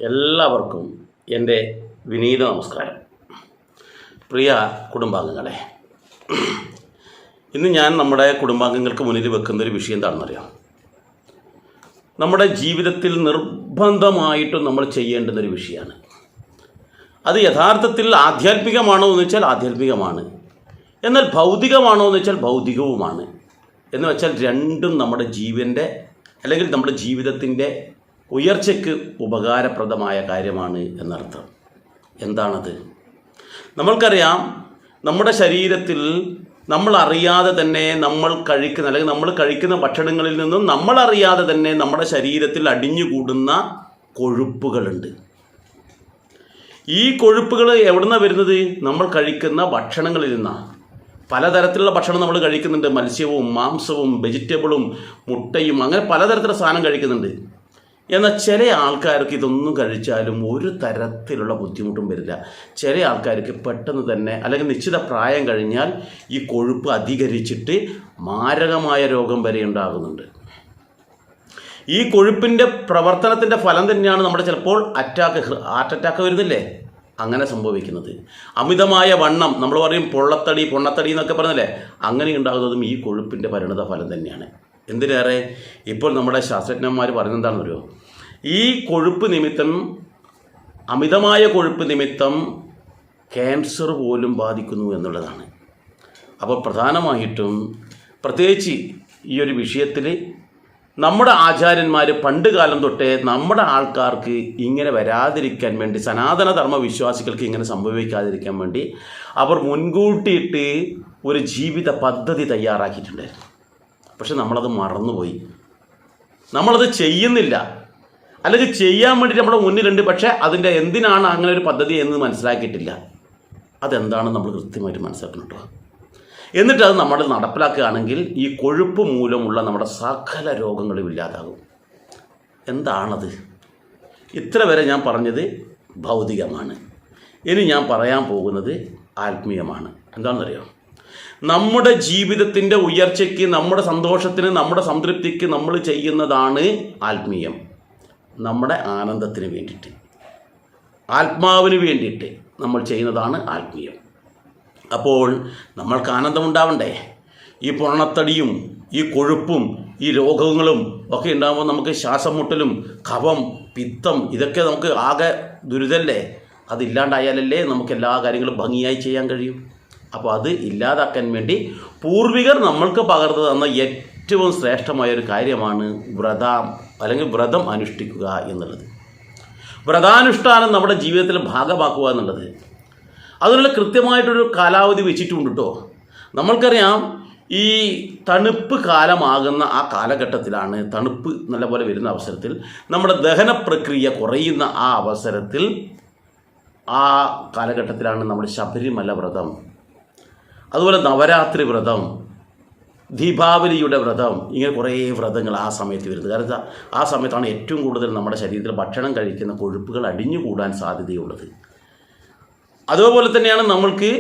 എല്ലാവർക്കും എൻ്റെ വിനീത നമസ്കാരം. പ്രിയ കുടുംബാംഗങ്ങളെ, ഇന്ന് ഞാൻ നമ്മുടെ കുടുംബാംഗങ്ങൾക്ക് മുന്നിൽ വെക്കുന്നൊരു വിഷയം എന്താണെന്നറിയാം. നമ്മുടെ ജീവിതത്തിൽ നിർബന്ധമായിട്ടും നമ്മൾ ചെയ്യേണ്ടുന്നൊരു വിഷയമാണ്. അത് യഥാർത്ഥത്തിൽ ആധ്യാത്മികമാണോ എന്ന് വെച്ചാൽ ആധ്യാത്മികമാണ്, എന്നാൽ ഭൗതികമാണോ എന്ന് വെച്ചാൽ ഭൗതികവുമാണ്. എന്ന് വെച്ചാൽ രണ്ടും നമ്മുടെ ജീവൻ്റെ അല്ലെങ്കിൽ നമ്മുടെ ജീവിതത്തിൻ്റെ ഉയർച്ചയ്ക്ക് ഉപകാരപ്രദമായ കാര്യമാണ് എന്നർത്ഥം. എന്താണത്? നമ്മൾക്കറിയാം, നമ്മുടെ ശരീരത്തിൽ നമ്മൾ അറിയാതെ തന്നെ നമ്മൾ കഴിക്കുന്ന ഭക്ഷണങ്ങളിൽ നിന്നും നമ്മളറിയാതെ തന്നെ നമ്മുടെ ശരീരത്തിൽ അടിഞ്ഞുകൂടുന്ന കൊഴുപ്പുകളുണ്ട്. ഈ കൊഴുപ്പുകൾ എവിടെ നിന്നാണ് വരുന്നത്? നമ്മൾ കഴിക്കുന്ന ഭക്ഷണങ്ങളിൽ നിന്നാണ്. പലതരത്തിലുള്ള ഭക്ഷണം നമ്മൾ കഴിക്കുന്നുണ്ട്. മത്സ്യവും മാംസവും വെജിറ്റബിളും മുട്ടയും അങ്ങനെ പലതരത്തിലുള്ള സാധനം കഴിക്കുന്നുണ്ട്. എന്നാൽ ചില ആൾക്കാർക്ക് ഇതൊന്നും കഴിച്ചാലും ഒരു തരത്തിലുള്ള ബുദ്ധിമുട്ടും വരില്ല. ചില ആൾക്കാർക്ക് പെട്ടെന്ന് തന്നെ അല്ലെങ്കിൽ നിശ്ചിത പ്രായം കഴിഞ്ഞാൽ ഈ കൊഴുപ്പ് അധികരിച്ചിട്ട് മാരകമായ രോഗം വരെ ഉണ്ടാകുന്നുണ്ട്. ഈ കൊഴുപ്പിൻ്റെ പ്രവർത്തനത്തിൻ്റെ ഫലം തന്നെയാണ് നമ്മുടെ ചിലപ്പോൾ ഹാർട്ട് അറ്റാക്ക് വരുന്നില്ലേ, അങ്ങനെ സംഭവിക്കുന്നത്. അമിതമായ വണ്ണം, നമ്മൾ പറയും പൊണ്ണത്തടി എന്നൊക്കെ പറഞ്ഞല്ലേ, അങ്ങനെ ഉണ്ടാകുന്നതും ഈ കൊഴുപ്പിൻ്റെ പരിണത ഫലം തന്നെയാണ്. എന്തിനേറെ ഇപ്പോൾ നമ്മുടെ ശാസ്ത്രജ്ഞന്മാർ പറയുന്നതെന്താണെന്നറിയോ? ഈ കൊഴുപ്പ് നിമിത്തം, അമിതമായ കൊഴുപ്പ് നിമിത്തം ക്യാൻസർ പോലും ബാധിക്കുന്നു എന്നുള്ളതാണ്. അപ്പോൾ പ്രധാനമായിട്ടും പ്രത്യേകിച്ച് ഈ ഒരു വിഷയത്തിൽ നമ്മുടെ ആചാര്യന്മാർ പണ്ട് കാലം തൊട്ടേ നമ്മുടെ ആൾക്കാർക്ക് ഇങ്ങനെ വരാതിരിക്കാൻ വേണ്ടി, സനാതനധർമ്മ വിശ്വാസികൾക്ക് ഇങ്ങനെ സംഭവിക്കാതിരിക്കാൻ വേണ്ടി അവർ മുൻകൂട്ടിയിട്ട് ഒരു ജീവിത പദ്ധതി തയ്യാറാക്കിയിട്ടുണ്ടായിരുന്നു. പക്ഷെ നമ്മളത് മറന്നുപോയി, നമ്മളത് ചെയ്യുന്നില്ല, അല്ലെങ്കിൽ ചെയ്യാൻ വേണ്ടിയിട്ട് നമ്മുടെ മുന്നിലുണ്ട്. പക്ഷേ അതിൻ്റെ എന്തിനാണ് അങ്ങനെ ഒരു പദ്ധതി എന്ന് മനസ്സിലാക്കിയിട്ടില്ല. അതെന്താണെന്ന് നമ്മൾ കൃത്യമായിട്ട് മനസ്സിലാക്കണം കേട്ടോ. എന്നിട്ട് അത് നമ്മൾ നടപ്പിലാക്കുകയാണെങ്കിൽ ഈ കൊഴുപ്പ് മൂലമുള്ള നമ്മുടെ സകല രോഗങ്ങളും ഇല്ലാതാകും. എന്താണത്? ഇത്ര വരെ ഞാൻ പറഞ്ഞത് ഭൗതികമാണ്. ഇനി ഞാൻ പറയാൻ പോകുന്നത് ആത്മീയമാണ്. എന്താണെന്നറിയാം? നമ്മുടെ ജീവിതത്തിൻ്റെ ഉയർച്ചയ്ക്ക്, നമ്മുടെ സന്തോഷത്തിന്, നമ്മുടെ സംതൃപ്തിക്ക് നമ്മൾ ചെയ്യുന്നതാണ് ആത്മീയം. നമ്മുടെ ആനന്ദത്തിന് വേണ്ടിയിട്ട്, ആത്മാവിന് വേണ്ടിയിട്ട് നമ്മൾ ചെയ്യുന്നതാണ് ആത്മീയം. അപ്പോൾ നമ്മൾക്ക് ആനന്ദമുണ്ടാവണ്ടേ? ഈ പൊണ്ണത്തടിയും ഈ കൊഴുപ്പും ഈ രോഗങ്ങളും ഒക്കെ ഉണ്ടാകുമ്പോൾ നമുക്ക് ശ്വാസം മുട്ടലും കഫം പിത്തം ഇതൊക്കെ നമുക്ക് ആകെ ദുരിതമല്ലേ. അതില്ലാണ്ടായാലല്ലേ നമുക്ക് എല്ലാ കാര്യങ്ങളും ഭംഗിയായി ചെയ്യാൻ കഴിയും. അപ്പോൾ അത് ഇല്ലാതാക്കാൻ വേണ്ടി പൂർവികർ നമ്മൾക്ക് പകർന്നു തന്ന ഏറ്റവും ശ്രേഷ്ഠമായൊരു കാര്യമാണ് വ്രതം അനുഷ്ഠിക്കുക എന്നുള്ളത്. വ്രതാനുഷ്ഠാനം നമ്മുടെ ജീവിതത്തിൽ ഭാഗമാക്കുക എന്നുള്ളത്. അതിനുള്ള കൃത്യമായിട്ടൊരു കാലാവധി വെച്ചിട്ടുണ്ട് കേട്ടോ. നമ്മൾക്കറിയാം, ഈ തണുപ്പ് കാലമാകുന്ന ആ കാലഘട്ടത്തിലാണ്, തണുപ്പ് നല്ലപോലെ വരുന്ന അവസരത്തിൽ നമ്മുടെ ദഹന പ്രക്രിയ കുറയുന്ന ആ അവസരത്തിൽ, ആ കാലഘട്ടത്തിലാണ് നമ്മുടെ ശബരിമല വ്രതം, അതുപോലെ നവരാത്രി വ്രതം, ദീപാവലിയുടെ വ്രതം, ഇങ്ങനെ കുറേ വ്രതങ്ങൾ ആ സമയത്ത് വരുന്നത്. കാരണം ആ സമയത്താണ് ഏറ്റവും കൂടുതൽ നമ്മുടെ ശരീരത്തിൽ ഭക്ഷണം കഴിക്കുന്ന കൊഴുപ്പുകൾ അടിഞ്ഞുകൂടാൻ സാധ്യതയുള്ളത്. അതുപോലെ തന്നെയാണ് നമ്മൾക്ക്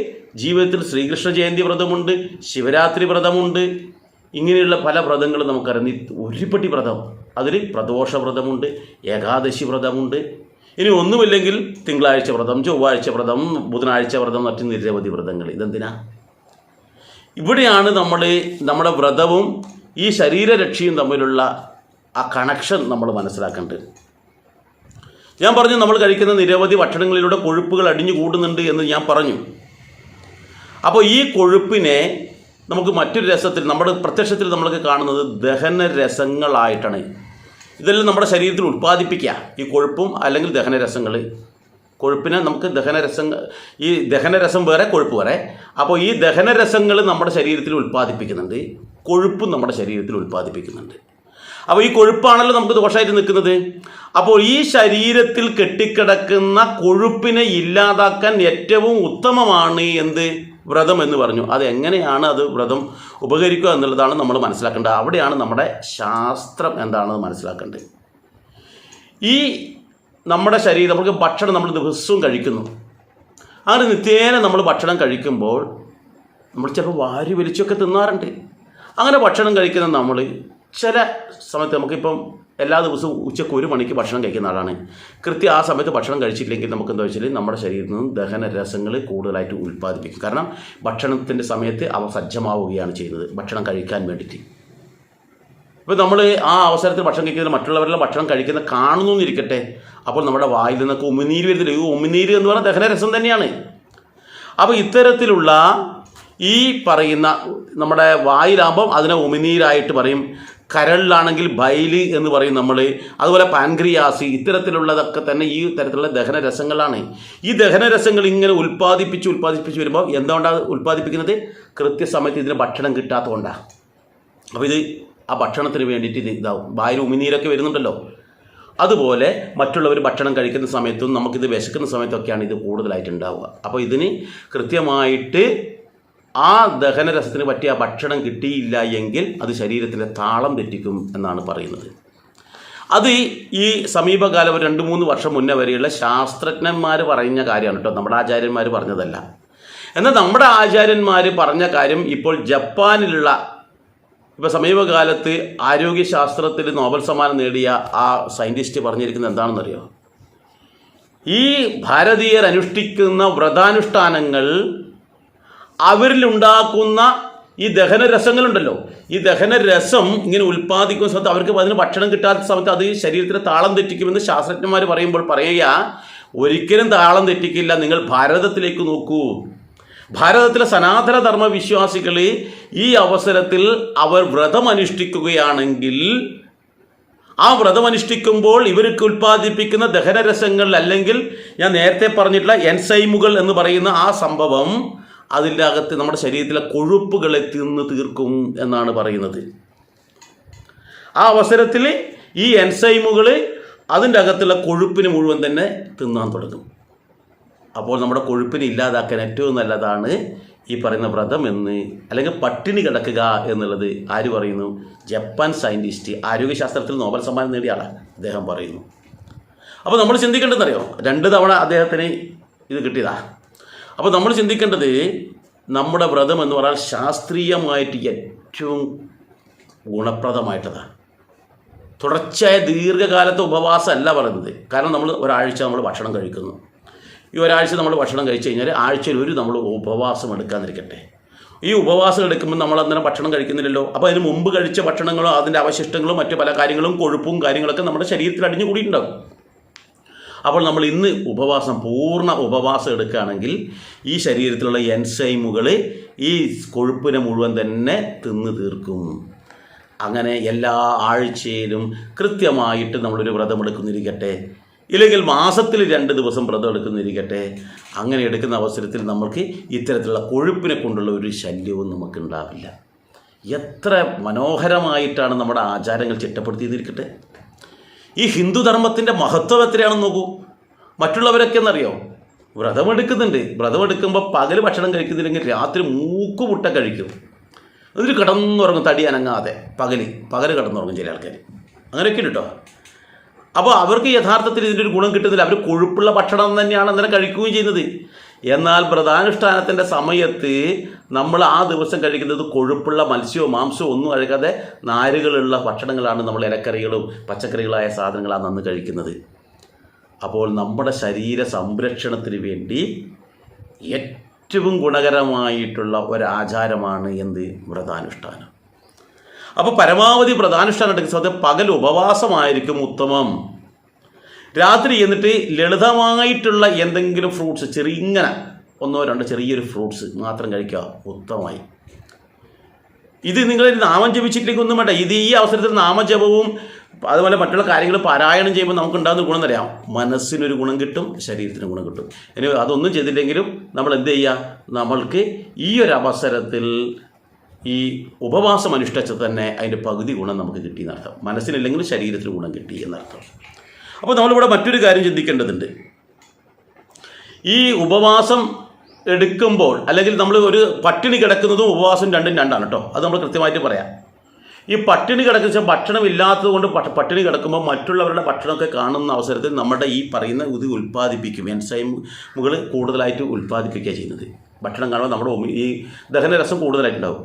ജീവിതത്തിൽ ശ്രീകൃഷ്ണ ജയന്തി വ്രതമുണ്ട്, ശിവരാത്രി വ്രതമുണ്ട്, ഇങ്ങനെയുള്ള പല വ്രതങ്ങളും നമുക്കറിയാം. ഒരുപടി വ്രതം, അതിൽ പ്രദോഷ വ്രതമുണ്ട്, ഏകാദശി വ്രതമുണ്ട്. ഇനി ഒന്നുമില്ലെങ്കിൽ തിങ്കളാഴ്ച വ്രതം, ചൊവ്വാഴ്ച വ്രതം, ബുധനാഴ്ച വ്രതം, മറ്റു നിരവധി വ്രതങ്ങൾ. ഇതെന്തിനാ? ഇവിടെയാണ് നമ്മുടെ വ്രതവും ഈ ശരീരരക്ഷയും തമ്മിലുള്ള ആ കണക്ഷൻ നമ്മൾ മനസ്സിലാക്കേണ്ടത്. ഞാൻ പറഞ്ഞു, നമ്മൾ കഴിക്കുന്ന നിരവധി ഭക്ഷണങ്ങളിലൂടെ കൊഴുപ്പുകൾ അടിഞ്ഞു കൂടുന്നുണ്ട് എന്ന് ഞാൻ പറഞ്ഞു. അപ്പോൾ ഈ കൊഴുപ്പിനെ നമുക്ക് മറ്റൊരു രസത്തിൽ, നമ്മുടെ പ്രത്യക്ഷത്തിൽ നമ്മൾക്ക് കാണുന്നത് ദഹനരസങ്ങളായിട്ടാണ്. ഇതെല്ലാം നമ്മുടെ ശരീരത്തിൽ ഉൽപ്പാദിപ്പിക്കുക, ഈ കൊഴുപ്പും അല്ലെങ്കിൽ ദഹനരസങ്ങൾ. കൊഴുപ്പിനെ നമുക്ക് ഈ ദഹനരസം വേറെ, കൊഴുപ്പ് വേറെ. അപ്പോൾ ഈ ദഹനരസങ്ങൾ നമ്മുടെ ശരീരത്തിൽ ഉൽപ്പാദിപ്പിക്കുന്നുണ്ട്, കൊഴുപ്പും നമ്മുടെ ശരീരത്തിൽ ഉൽപ്പാദിപ്പിക്കുന്നുണ്ട്. അപ്പോൾ ഈ കൊഴുപ്പാണല്ലോ നമുക്ക് ദോഷമായിട്ട് നിൽക്കുന്നത്. അപ്പോൾ ഈ ശരീരത്തിൽ കെട്ടിക്കിടക്കുന്ന കൊഴുപ്പിനെ ഇല്ലാതാക്കാൻ ഏറ്റവും ഉത്തമമാണ് വ്രതം എന്ന് പറഞ്ഞു. അത് എങ്ങനെയാണ് അത് വ്രതം ഉപകരിക്കുക എന്നുള്ളതാണ് നമ്മൾ മനസ്സിലാക്കേണ്ടത്. അവിടെയാണ് നമ്മുടെ ശാസ്ത്രം എന്താണെന്ന് മനസ്സിലാക്കേണ്ടത്. ഈ നമ്മുടെ ശരീരം, നമുക്ക് ഭക്ഷണം നമ്മൾ ദിവസവും കഴിക്കുന്നു. അങ്ങനെ നിത്യേന നമ്മൾ ഭക്ഷണം കഴിക്കുമ്പോൾ നമ്മൾ ചിലപ്പോൾ വാരി വലിച്ചൊക്കെ തിന്നാറുണ്ട്. അങ്ങനെ ഭക്ഷണം കഴിക്കുന്ന നമ്മൾ ചില സമയത്ത് നമുക്കിപ്പം എല്ലാ ദിവസവും ഉച്ചയ്ക്ക് 1 മണിക്ക് ഭക്ഷണം കഴിക്കുന്ന ആളാണ്. കൃത്യം ആ സമയത്ത് ഭക്ഷണം കഴിച്ചില്ലെങ്കിൽ നമുക്ക് എന്താ വെച്ചാൽ നമ്മുടെ ശരീരത്തിൽ നിന്നും ദഹനരസങ്ങൾ കൂടുതലായിട്ട് ഉൽപ്പാദിപ്പിക്കും. കാരണം ഭക്ഷണത്തിൻ്റെ സമയത്ത് അവ സജ്ജമാവുകയാണ് ചെയ്യുന്നത് ഭക്ഷണം കഴിക്കാൻ വേണ്ടിയിട്ട്. ഇപ്പോൾ നമ്മൾ ആ അവസരത്തിൽ ഭക്ഷണം കഴിക്കുന്നത് മറ്റുള്ളവരുടെ ഭക്ഷണം കഴിക്കുന്ന കാണുന്നു എന്നിരിക്കട്ടെ, അപ്പോൾ നമ്മുടെ വായിൽ നിന്നൊക്കെ ഉമിനീര് വരുന്നില്ല. ഈ ഉമിനീര് എന്ന് പറഞ്ഞാൽ ദഹനരസം തന്നെയാണ്. അപ്പോൾ ഇത്തരത്തിലുള്ള ഈ പറയുന്ന നമ്മുടെ വായിലാകുമ്പം അതിനെ ഉമിനീരായിട്ട് പറയും. കരളിലാണെങ്കിൽ ബൈല് എന്ന് പറയും നമ്മൾ. അതുപോലെ പാൻക്രിയാസ്, ഇത്തരത്തിലുള്ളതൊക്കെ തന്നെ ഈ തരത്തിലുള്ള ദഹനരസങ്ങളാണ്. ഈ ദഹനരസങ്ങൾ ഇങ്ങനെ ഉൽപ്പാദിപ്പിച്ച് വരുമ്പോൾ എന്തുകൊണ്ടാണ് ഉൽപ്പാദിപ്പിക്കുന്നത്? കൃത്യസമയത്ത് ഇതിന് ഭക്ഷണം കിട്ടാത്തതുകൊണ്ടാണ്. അപ്പോൾ ഇത് ആ ഭക്ഷണത്തിന് വേണ്ടിയിട്ട് ഇത് ഇതാവും. വായിൽ ഉമിനീരൊക്കെ വരുന്നുണ്ടല്ലോ. അതുപോലെ മറ്റുള്ളവർ ഭക്ഷണം കഴിക്കുന്ന സമയത്തും നമുക്കിത് വിശക്കുന്ന സമയത്തൊക്കെയാണ് ഇത് കൂടുതലായിട്ടുണ്ടാവുക. അപ്പോൾ ഇതിന് കൃത്യമായിട്ട് ആ ദഹനരസത്തിന് പറ്റിയ ഭക്ഷണം കിട്ടിയില്ല എങ്കിൽ അത് ശരീരത്തിലെ താളം തെറ്റിക്കും എന്നാണ് പറയുന്നത്. അത് ഈ സമീപകാലം 2-3 വർഷം മുന്നേ വരെയുള്ള ശാസ്ത്രജ്ഞന്മാർ പറഞ്ഞ കാര്യമാണ് കേട്ടോ, നമ്മുടെ ആചാര്യന്മാർ പറഞ്ഞതല്ല. എന്നാൽ നമ്മുടെ ആചാര്യന്മാർ പറഞ്ഞ കാര്യം ഇപ്പോൾ ജപ്പാനിലുള്ള ഇപ്പോൾ സമീപകാലത്ത് ആരോഗ്യശാസ്ത്രത്തിൽ നോബൽ സമ്മാനം നേടിയ ആ സയൻറ്റിസ്റ്റ് പറഞ്ഞിരിക്കുന്നത് എന്താണെന്നറിയോ? ഈ ഭാരതീയർ അനുഷ്ഠിക്കുന്ന വ്രതാനുഷ്ഠാനങ്ങൾ അവരിലുണ്ടാക്കുന്ന ഈ ദഹനരസങ്ങളുണ്ടല്ലോ, ഈ ദഹനരസം ഇങ്ങനെ ഉൽപ്പാദിക്കുന്ന സമയത്ത് അവർക്ക് അതിന് ഭക്ഷണം കിട്ടാത്ത സമയത്ത് അത് ശരീരത്തിന് താളം തെറ്റിക്കുമെന്ന് ശാസ്ത്രജ്ഞന്മാർ പറയുമ്പോൾ പറയുക, ഒരിക്കലും താളം തെറ്റിക്കില്ല. നിങ്ങൾ ഭാരതത്തിലേക്ക് നോക്കൂ. ഭാരതത്തിലെ സനാതന ധർമ്മ വിശ്വാസികൾ ഈ അവസരത്തിൽ അവർ വ്രതമനുഷ്ഠിക്കുകയാണെങ്കിൽ ആ വ്രതമനുഷ്ഠിക്കുമ്പോൾ ഇവർക്ക് ഉൽപ്പാദിപ്പിക്കുന്ന ദഹനരസങ്ങൾ അല്ലെങ്കിൽ ഞാൻ നേരത്തെ പറഞ്ഞിട്ടുള്ള എൻസൈമുകൾ എന്ന് പറയുന്ന ആ സംഭവം അതിൻ്റെ അകത്ത് നമ്മുടെ ശരീരത്തിലെ കൊഴുപ്പുകളെ തിന്ന് തീർക്കും എന്നാണ് പറയുന്നത്. ആ അവസരത്തിൽ ഈ എൻസൈമുകൾ അതിൻ്റെ അകത്തുള്ള കൊഴുപ്പിന് മുഴുവൻ തന്നെ തിന്നാൻ തുടങ്ങും. അപ്പോൾ നമ്മുടെ കൊഴുപ്പിനെ ഇല്ലാതാക്കാൻ ഏറ്റവും നല്ലതാണ് ഈ പറയുന്ന വ്രതം എന്ന്, അല്ലെങ്കിൽ പട്ടിണി കിടക്കുക എന്നുള്ളത് ആര് പറയുന്നു? ജപ്പാൻ സയൻറ്റിസ്റ്റ്, ആരോഗ്യശാസ്ത്രത്തിൽ നോബൽ സമ്മാനം നേടിയ ആളാണ് അദ്ദേഹം പറയുന്നു. അപ്പോൾ നമ്മൾ ചിന്തിക്കേണ്ടതെന്നറിയോ? 2 തവണ അദ്ദേഹത്തിന് ഇത് കിട്ടിയതാ. അപ്പോൾ നമ്മൾ ചിന്തിക്കേണ്ടത് നമ്മുടെ വ്രതം എന്ന് പറഞ്ഞാൽ ശാസ്ത്രീയമായിട്ട് ഏറ്റവും ഗുണപ്രദമായിട്ടതാണ്. തുടർച്ചയായ ദീർഘകാലത്തെ ഉപവാസം അല്ല പറയുന്നത്. കാരണം നമ്മൾ ഒരാഴ്ച നമ്മൾ ഭക്ഷണം കഴിക്കുന്നു. ഈ ഒരാഴ്ച നമ്മൾ ഭക്ഷണം കഴിച്ചു കഴിഞ്ഞാൽ ആഴ്ചയിൽ നമ്മൾ ഉപവാസം എടുക്കാതിരിക്കട്ടെ. ഈ ഉപവാസം എടുക്കുമ്പോൾ നമ്മൾ അന്നേരം ഭക്ഷണം കഴിക്കുന്നില്ലല്ലോ. അപ്പോൾ അതിന് മുമ്പ് കഴിച്ച ഭക്ഷണങ്ങളോ അതിൻ്റെ അവശിഷ്ടങ്ങളും മറ്റു പല കാര്യങ്ങളും കൊഴുപ്പും കാര്യങ്ങളൊക്കെ നമ്മുടെ ശരീരത്തിൽ അടിഞ്ഞു കൂടിയിട്ടുണ്ടാകും. അപ്പോൾ നമ്മൾ ഇന്ന് പൂർണ്ണ ഉപവാസം എടുക്കുകയാണെങ്കിൽ ഈ ശരീരത്തിലുള്ള എൻസൈമുകൾ ഈ കൊഴുപ്പിനെ മുഴുവൻ തന്നെ തിന്ന് തീർക്കും. അങ്ങനെ എല്ലാ ആഴ്ചയിലും കൃത്യമായിട്ട് നമ്മളൊരു വ്രതം എടുക്കുന്നിരിക്കട്ടെ, ഇല്ലെങ്കിൽ മാസത്തിൽ 2 ദിവസം വ്രതം എടുക്കുന്നിരിക്കട്ടെ. അങ്ങനെ എടുക്കുന്ന അവസരത്തിൽ നമുക്ക് ഇത്തരത്തിലുള്ള കൊഴുപ്പിനെ കൊണ്ടുള്ള ഒരു ശല്യവും നമുക്കുണ്ടാവില്ല. എത്ര മനോഹരമായിട്ടാണ് നമ്മുടെ ആചാരങ്ങൾ ചിട്ടപ്പെടുത്തിയിരിക്കട്ടെ. ഈ ഹിന്ദുധർമ്മത്തിൻ്റെ മഹത്വം എത്രയാണെന്ന് നോക്കൂ. മറ്റുള്ളവരൊക്കെ എന്നറിയോ? വ്രതമെടുക്കുന്നുണ്ട്. വ്രതമെടുക്കുമ്പോൾ പകൽ ഭക്ഷണം കഴിക്കുന്നില്ലെങ്കിൽ രാത്രി മൂക്കുമുട്ട കഴിക്കും. എന്നിട്ട് കിടന്നുറങ്ങും, തടി അനങ്ങാതെ. പകൽ കിടന്നുറങ്ങും ചില ആൾക്കാർ. അങ്ങനെയൊക്കെ ഉണ്ട് കേട്ടോ. അപ്പോൾ അവർക്ക് യഥാർത്ഥത്തിൽ ഇതിൻ്റെ ഒരു ഗുണം കിട്ടുന്നില്ല. അവർ കൊഴുപ്പുള്ള ഭക്ഷണം തന്നെയാണ് അന്നേരം കഴിക്കുകയും ചെയ്യുന്നത്. എന്നാൽ വ്രതാനുഷ്ഠാനത്തിൻ്റെ സമയത്ത് നമ്മൾ ആ ദിവസം കഴിക്കുന്നത് കൊഴുപ്പുള്ള മത്സ്യമോ മാംസമോ ഒന്നും കഴിക്കാതെ നാരുകളുള്ള ഭക്ഷണങ്ങളാണ്. നമ്മൾ ഇലക്കറികളും പച്ചക്കറികളായ സാധനങ്ങളാണ് അന്ന് കഴിക്കുന്നത്. അപ്പോൾ നമ്മുടെ ശരീര സംരക്ഷണത്തിന് വേണ്ടി ഏറ്റവും ഗുണകരമായിട്ടുള്ള ഒരാചാരമാണ് എന്ത്? വ്രതാനുഷ്ഠാനം. അപ്പോൾ പരമാവധി വ്രതാനുഷ്ഠാനം എടുക്കുന്ന സമയത്ത് പകൽ ഉപവാസമായിരിക്കും ഉത്തമം. രാത്രി എന്നിട്ട് ലളിതമായിട്ടുള്ള എന്തെങ്കിലും ഫ്രൂട്ട്സ്, ഇങ്ങനെ 1-2 ചെറിയൊരു ഫ്രൂട്ട്സ് മാത്രം കഴിക്കുക, ഉത്തമമായി. ഇത് നിങ്ങൾ നാമം ജപിച്ചിട്ടില്ലെങ്കിൽ ഒന്നും വേണ്ട. ഇത് ഈ അവസരത്തിൽ നാമജപവും അതുപോലെ മറ്റുള്ള കാര്യങ്ങൾ പാരായണം ചെയ്യുമ്പോൾ നമുക്കുണ്ടാകുന്ന ഗുണം എന്നറിയാം. മനസ്സിനൊരു ഗുണം കിട്ടും, ശരീരത്തിന് ഗുണം കിട്ടും. ഇനി അതൊന്നും ചെയ്തില്ലെങ്കിലും നമ്മൾ എന്ത് ചെയ്യുക? നമ്മൾക്ക് ഈ ഒരു അവസരത്തിൽ ഈ ഉപവാസം അനുഷ്ഠിച്ചാൽ തന്നെ അതിൻ്റെ പകുതി ഗുണം നമുക്ക് കിട്ടിയെന്നർത്ഥം. മനസ്സിനില്ലെങ്കിൽ ശരീരത്തിന് ഗുണം കിട്ടി എന്നർത്ഥം. അപ്പോൾ നമ്മളിവിടെ മറ്റൊരു കാര്യം ചിന്തിക്കേണ്ടതുണ്ട്. ഈ ഉപവാസം എടുക്കുമ്പോൾ അല്ലെങ്കിൽ നമ്മൾ ഒരു പട്ടിണി കിടക്കുന്നതും ഉപവാസം രണ്ടും രണ്ടാണ് കേട്ടോ. അത് നമ്മൾ കൃത്യമായിട്ട് പറയാം. ഈ പട്ടിണി കിടക്കുന്ന ഭക്ഷണം ഇല്ലാത്തത് കൊണ്ട് പട്ടിണി കിടക്കുമ്പോൾ മറ്റുള്ളവരുടെ ഭക്ഷണമൊക്കെ കാണുന്ന അവസരത്തിൽ നമ്മുടെ ഈ പറയുന്ന ഇത് ഉൽപ്പാദിപ്പിക്കും, എൻസൈമുകൾ കൂടുതലായിട്ട് ഉൽപ്പാദിപ്പിക്കുക ചെയ്യുന്നത്. ഭക്ഷണം കാണുമ്പോൾ നമ്മുടെ ഈ ദഹനരസം കൂടുതലായിട്ടുണ്ടാവും.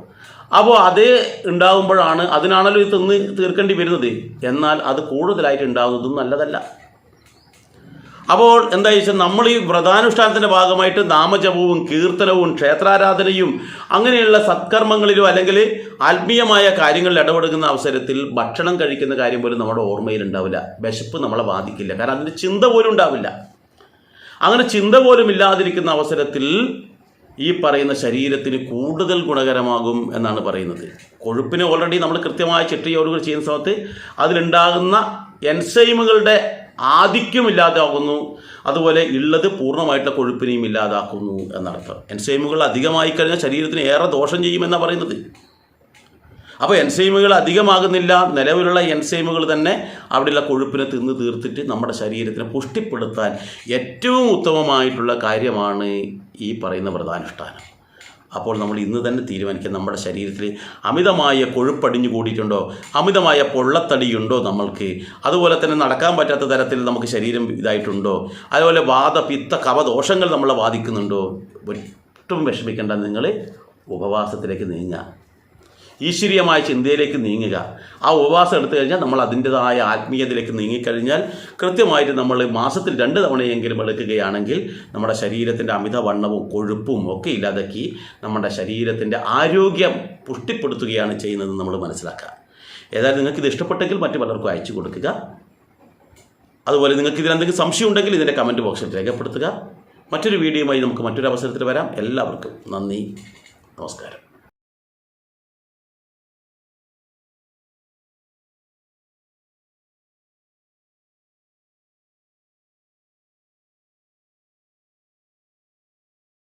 അപ്പോൾ അത് ഉണ്ടാകുമ്പോഴാണ്, അതിനാണല്ലോ ഇത് തിന്ന് തീർക്കേണ്ടി വരുന്നത്. എന്നാൽ അത് കൂടുതലായിട്ട് ഉണ്ടാകുന്നതും നല്ലതല്ല. അപ്പോൾ എന്താ വെച്ചാൽ നമ്മൾ ഈ വ്രതാനുഷ്ഠാനത്തിൻ്റെ ഭാഗമായിട്ട് നാമജപവും കീർത്തനവും ക്ഷേത്രാരാധനയും അങ്ങനെയുള്ള സത്കർമ്മങ്ങളിലും അല്ലെങ്കിൽ ആത്മീയമായ കാര്യങ്ങളിൽ ഇടപെടുന്ന അവസരത്തിൽ ഭക്ഷണം കഴിക്കുന്ന കാര്യം പോലും നമ്മുടെ ഓർമ്മയിൽ ഉണ്ടാവില്ല. വിശപ്പ് നമ്മളെ ബാധിക്കില്ല. കാരണം അതിൻ്റെ ചിന്ത പോലും ഉണ്ടാവില്ല. അങ്ങനെ ചിന്ത പോലും ഇല്ലാതിരിക്കുന്ന അവസരത്തിൽ ഈ പറയുന്ന ശരീരത്തിന് കൂടുതൽ ഗുണകരമാകും എന്നാണ് പറയുന്നത്. കൊഴുപ്പിനെ ഓൾറെഡി നമ്മൾ കൃത്യമായ ചിട്ടയോടുകൂടി ചെയ്യുന്ന സമയത്ത് അതിലുണ്ടാകുന്ന എൻസൈമുകളുടെ ആധിക്യം ഇല്ലാതാകുന്നു. അതുപോലെ ഉള്ളത് പൂർണ്ണമായിട്ടുള്ള കൊഴുപ്പിനെയും ഇല്ലാതാക്കുന്നു എന്നർത്ഥം. എൻസൈമുകൾ അധികമായി കഴിഞ്ഞാൽ ശരീരത്തിന് ഏറെ ദോഷം ചെയ്യുമെന്നാണ് പറയുന്നത്. അപ്പോൾ എൻസൈമുകൾ അധികമാകുന്നില്ല. നിലവിലുള്ള എൻസൈമുകൾ തന്നെ അവിടെയുള്ള കൊഴുപ്പിനെ തിന്ന് തീർത്തിട്ട് നമ്മുടെ ശരീരത്തിനെ പുഷ്ടിപ്പെടുത്താൻ ഏറ്റവും ഉത്തമമായിട്ടുള്ള കാര്യമാണ് ഈ പറയുന്ന വ്രതാനുഷ്ഠാനം. അപ്പോൾ നമ്മൾ ഇന്ന് തന്നെ തീരുമാനിക്കുക, നമ്മുടെ ശരീരത്തിൽ അമിതമായ കൊഴുപ്പടിഞ്ഞു കൂടിയിട്ടുണ്ടോ, അമിതമായ പൊള്ളത്തടിയുണ്ടോ നമ്മൾക്ക്, അതുപോലെ തന്നെ നടക്കാൻ പറ്റാത്ത തരത്തിൽ നമുക്ക് ശരീരം ഇതായിട്ടുണ്ടോ, അതുപോലെ വാത പിത്ത കഫദോഷങ്ങൾ നമ്മളെ ബാധിക്കുന്നുണ്ടോ, ഒട്ടും വിഷമിക്കേണ്ട. നിങ്ങൾ ഉപവാസത്തിലേക്ക് നീങ്ങുക, ഈശ്വരീയമായ ചിന്തയിലേക്ക് നീങ്ങുക. ആ ഉപവാസം എടുത്തു കഴിഞ്ഞാൽ നമ്മൾ അതിൻ്റെതായ ആത്മീയതയിലേക്ക് നീങ്ങിക്കഴിഞ്ഞാൽ കൃത്യമായിട്ട് നമ്മൾ മാസത്തിൽ 2 തവണയെങ്കിലും എടുക്കുകയാണെങ്കിൽ നമ്മുടെ ശരീരത്തിൻ്റെ അമിതവണ്ണവും കൊഴുപ്പും ഒക്കെ ഇല്ലാതാക്കി നമ്മുടെ ശരീരത്തിൻ്റെ ആരോഗ്യം പുഷ്ടിപ്പെടുത്തുകയാണ് ചെയ്യുന്നതെന്ന് നമ്മൾ മനസ്സിലാക്കുക. ഏതായാലും നിങ്ങൾക്കിത് ഇഷ്ടപ്പെട്ടെങ്കിൽ മറ്റു പലർക്കും അയച്ചു കൊടുക്കുക. അതുപോലെ നിങ്ങൾക്ക് ഇതിലെന്തെങ്കിലും സംശയം ഉണ്ടെങ്കിൽ ഇതിൻ്റെ കമൻറ്റ് ബോക്സിൽ രേഖപ്പെടുത്തുക. മറ്റൊരു വീഡിയോയുമായി നമുക്ക് മറ്റൊരു അവസരത്തിൽ വരാം. എല്ലാവർക്കും നന്ദി, നമസ്കാരം.